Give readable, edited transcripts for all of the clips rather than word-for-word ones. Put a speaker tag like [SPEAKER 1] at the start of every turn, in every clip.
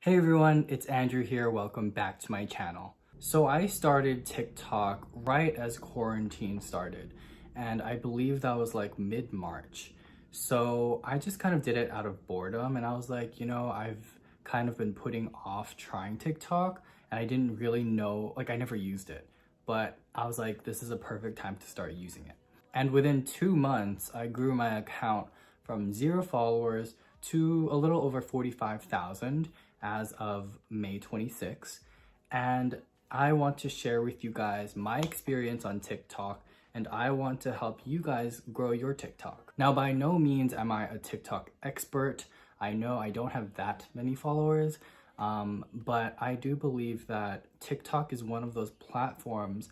[SPEAKER 1] Hey everyone, it's Andrew here. Welcome back to my channel. So I started TikTok right as quarantine started, and I believe that was like mid-March. So I just kind of did it out of boredom, and I was like, I've kind of been putting off trying TikTok, and I didn't really know, like I never used it, but I was like, this is a perfect time to start using it. And within 2 months, I grew my account from 0 followers to a little over 45,000 as of May 26th. And I want to share with you guys my experience on TikTok, and I want to help you guys grow your TikTok. Now, by no means am I a TikTok expert. I know I don't have that many followers, but I do believe that TikTok is one of those platforms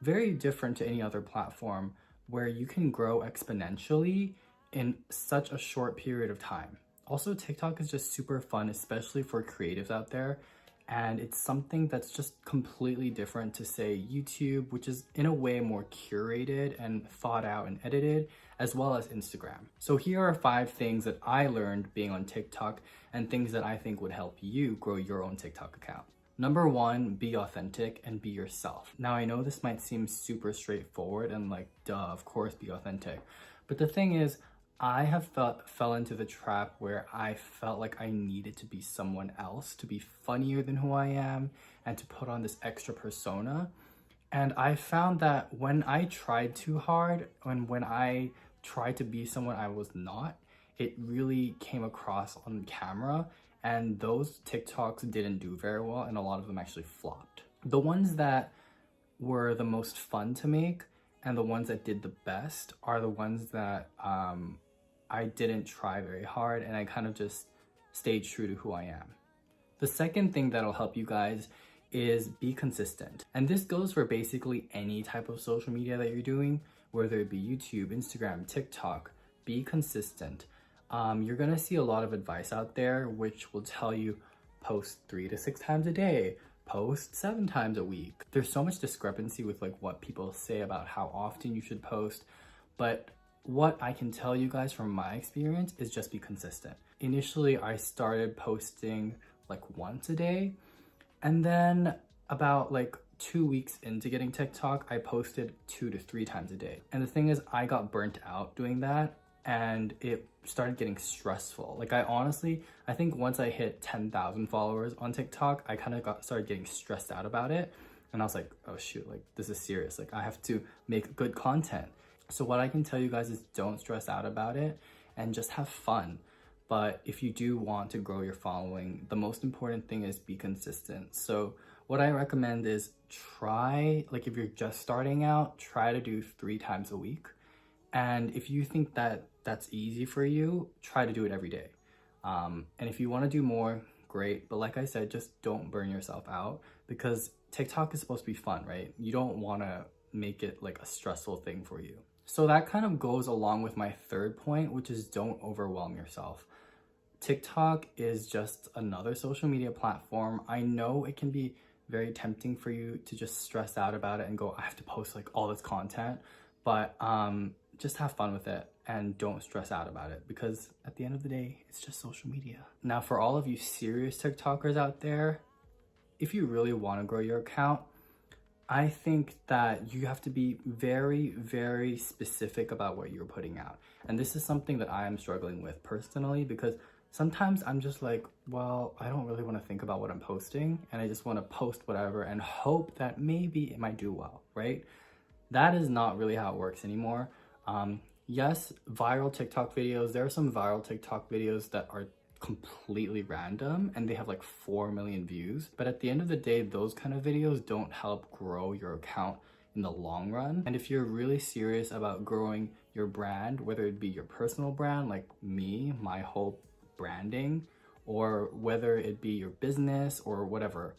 [SPEAKER 1] very different to any other platform where you can grow exponentially in such a short period of time. Also, TikTok is just super fun, especially for creatives out there. And it's something that's just completely different to, say, YouTube, which is in a way more curated and thought out and edited, as well as Instagram. So here are 5 things that I learned being on TikTok and things that I think would help you grow your own TikTok account. Number 1, be authentic and be yourself. Now, I know this might seem super straightforward and like, duh, of course, be authentic. But the thing is, I have fell into the trap where I felt like I needed to be someone else, to be funnier than who I am, and to put on this extra persona. And I found that when I tried too hard, and when I tried to be someone I was not, it really came across on camera, and those TikToks didn't do very well, and a lot of them actually flopped. The ones that were the most fun to make and the ones that did the best are the ones that I didn't try very hard, and I kind of just stayed true to who I am. The second thing that'll help you guys is be consistent. And this goes for basically any type of social media that you're doing, whether it be YouTube, Instagram, TikTok. Be consistent. You're gonna see a lot of advice out there which will tell you post 3 to 6 times a day, post 7 times a week. There's so much discrepancy with like what people say about how often you should post, but what I can tell you guys from my experience is just be consistent. Initially, I started posting like once a day, and then about like 2 weeks into getting TikTok, I posted 2 to 3 times a day. And the thing is, I got burnt out doing that, and it started getting stressful. Like I think once I hit 10,000 followers on TikTok, I kind of started getting stressed out about it. And I was like, oh shoot, like this is serious. Like I have to make good content. So what I can tell you guys is don't stress out about it and just have fun. But if you do want to grow your following, the most important thing is be consistent. So what I recommend is try, like if you're just starting out, try to do 3 times a week. And if you think that that's easy for you, try to do it every day. And if you want to do more, great. But like I said, just don't burn yourself out, because TikTok is supposed to be fun, right? You don't want to make it like a stressful thing for you. So that kind of goes along with my third point, which is don't overwhelm yourself. TikTok is just another social media platform. I know it can be very tempting for you to just stress out about it and go, I have to post like all this content, but just have fun with it and don't stress out about it, because at the end of the day, it's just social media. Now, for all of you serious TikTokers out there, if you really want to grow your account, I think that you have to be very, very specific about what you're putting out. And this is something that I am struggling with personally, because sometimes I'm just like, well, I don't really want to think about what I'm posting, and I just want to post whatever and hope that maybe it might do well, right? That is not really how it works anymore. Yes, viral TikTok videos, there are some viral TikTok videos that are completely random and they have like 4 million views, but at the end of the day, those kind of videos don't help grow your account in the long run. And if you're really serious about growing your brand, whether it be your personal brand like me, my whole branding, or whether it be your business or whatever,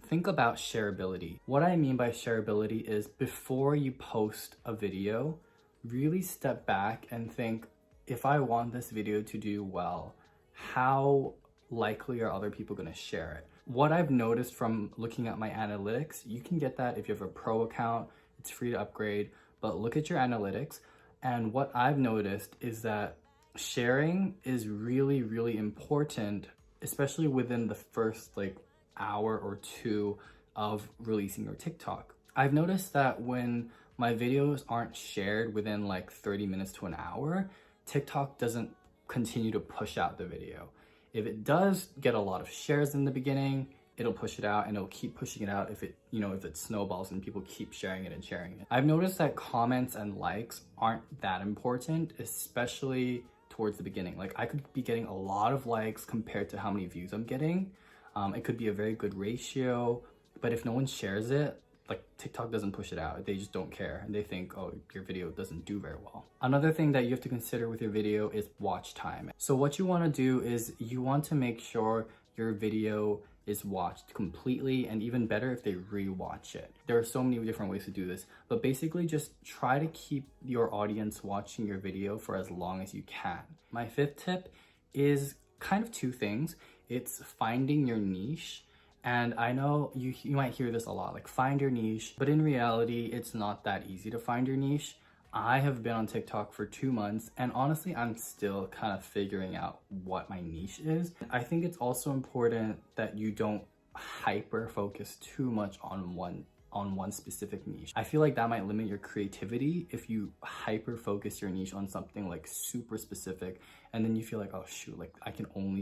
[SPEAKER 1] think about shareability. What I mean by shareability is, before you post a video, really step back and think, if I want this video to do well, how likely are other people going to share it? What I've noticed from looking at my analytics, you can get that if you have a pro account, it's free to upgrade, but look at your analytics. And what I've noticed is that sharing is really, really important, especially within the first like hour or two of releasing your TikTok. I've noticed that when my videos aren't shared within like 30 minutes to an hour, TikTok doesn't continue to push out the video. If it does get a lot of shares in the beginning, it'll push it out and it'll keep pushing it out if it, if it snowballs and people keep sharing it and sharing it. I've noticed that comments and likes aren't that important, especially towards the beginning. Like I could be getting a lot of likes compared to how many views I'm getting. It could be a very good ratio, but if no one shares it, like TikTok doesn't push it out. They just don't care and they think, oh, your video doesn't do very well. Another thing that you have to consider with your video is watch time. So what you want to do is you want to make sure your video is watched completely, and even better if they re-watch it. There are so many different ways to do this, but basically just try to keep your audience watching your video for as long as you can. My fifth tip is kind of two things. It's finding your niche. And I know you might hear this a lot, like find your niche, but in reality, it's not that easy to find your niche. I have been on TikTok for 2 months and honestly, I'm still kind of figuring out what my niche is. I think it's also important that you don't hyper focus too much on one specific niche. I feel like that might limit your creativity if you hyper focus your niche on something like super specific and then you feel like, oh shoot, like I can only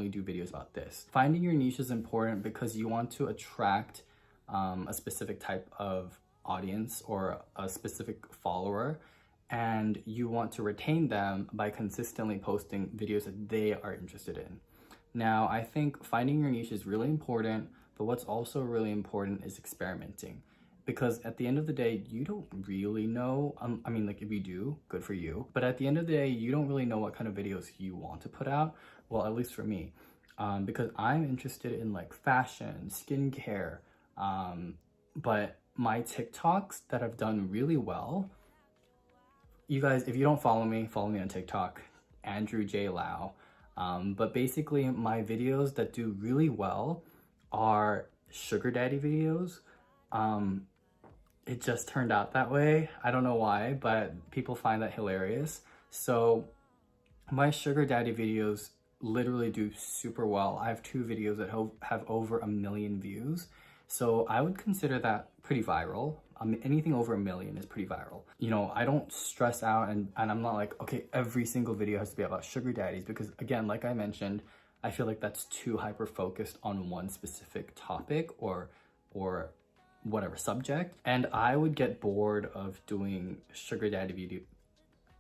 [SPEAKER 1] do videos about this. Finding your niche is important because you want to attract a specific type of audience or a specific follower, and you want to retain them by consistently posting videos that they are interested in. Now, I think finding your niche is really important, but what's also really important is experimenting, because at the end of the day, you don't really know, I mean, like if you do, good for you, but at the end of the day, you don't really know what kind of videos you want to put out. Well, at least for me, because I'm interested in like fashion, skincare, but my TikToks that have done really well, you guys, if you don't follow me on TikTok, Andrew J. Lau. But basically my videos that do really well are sugar daddy videos. It just turned out that way. I don't know why, but people find that hilarious. So my sugar daddy videos literally do super well. I have 2 videos that have over 1 million views. So I would consider that pretty viral. Anything over 1 million is pretty viral. I don't stress out and I'm not like, okay, every single video has to be about sugar daddies, because again, like I mentioned, I feel like that's too hyper focused on one specific topic or whatever subject. And I would get bored of doing sugar daddy video.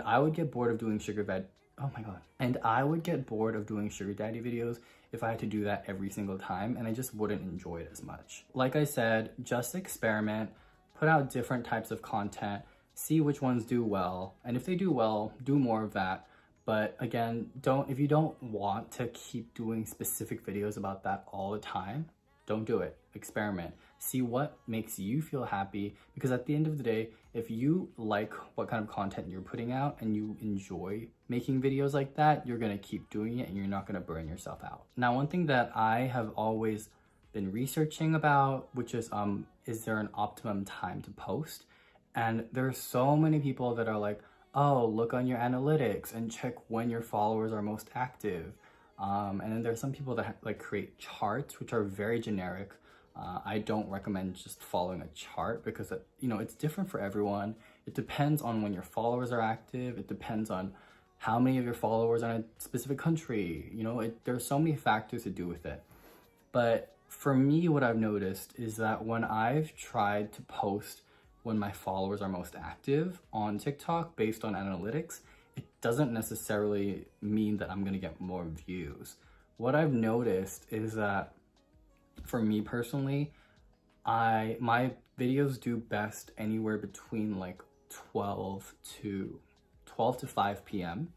[SPEAKER 1] I would get bored of doing sugar daddy. Oh my God. And I would get bored of doing sugar daddy videos if I had to do that every single time, and I just wouldn't enjoy it as much. Like I said, just experiment, put out different types of content, see which ones do well, and if they do well, do more of that. But again, if you don't want to keep doing specific videos about that all the time, don't do it. Experiment. See what makes you feel happy, because at the end of the day, if you like what kind of content you're putting out and you enjoy making videos like that, you're gonna keep doing it and you're not gonna burn yourself out. Now, one thing that I have always been researching about, which is there an optimum time to post? And there's so many people that are like, oh, look on your analytics and check when your followers are most active. And then there's some people that like create charts, which are very generic. I don't recommend just following a chart because it's different for everyone. It depends on when your followers are active. It depends on how many of your followers are in a specific country. There's so many factors to do with it. But for me, what I've noticed is that when I've tried to post when my followers are most active on TikTok based on analytics, it doesn't necessarily mean that I'm gonna get more views. What I've noticed is that for me personally, my videos do best anywhere between like 12 to 5 p.m.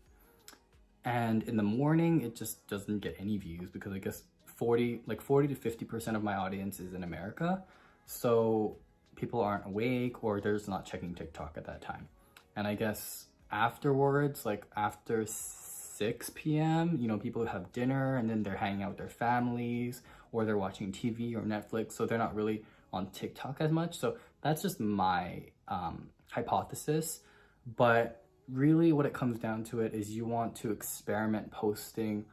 [SPEAKER 1] And in the morning, it just doesn't get any views because I guess 40 to 50% of my audience is in America. So people aren't awake or they're just not checking TikTok at that time. And I guess afterwards, like after 6 p.m., people have dinner and then they're hanging out with their families or they're watching TV or Netflix. So they're not really on TikTok as much. So that's just my hypothesis. But really what it comes down to it is you want to experiment posting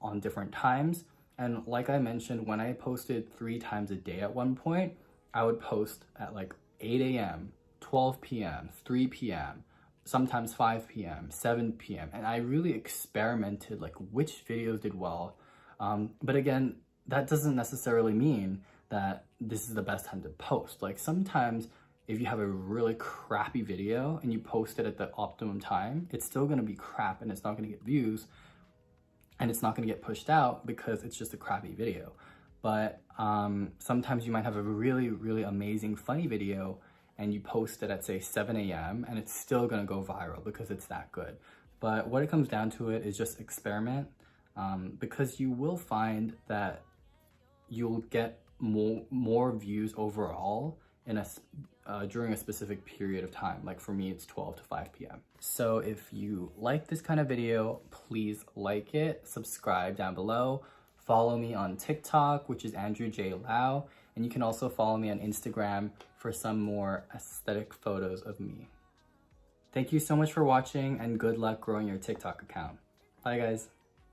[SPEAKER 1] on different times. And like I mentioned, when I posted 3 times a day at one point, I would post at like 8 a.m., 12 p.m., 3 p.m., sometimes 5 p.m., 7 p.m. And I really experimented like which videos did well. But again, that doesn't necessarily mean that this is the best time to post. Like sometimes if you have a really crappy video and you post it at the optimum time, it's still gonna be crap and it's not gonna get views and it's not gonna get pushed out because it's just a crappy video. But sometimes you might have a really, really amazing, funny video and you post it at say 7 a.m. and it's still gonna go viral because it's that good. But what it comes down to it is just experiment, because you will find that you'll get more views overall in during a specific period of time. Like for me, it's 12 to 5 p.m. So if you like this kind of video, please like it, subscribe down below, follow me on TikTok, which is Andrew J. Lau, and you can also follow me on Instagram for some more aesthetic photos of me. Thank you so much for watching and good luck growing your TikTok account. Bye guys.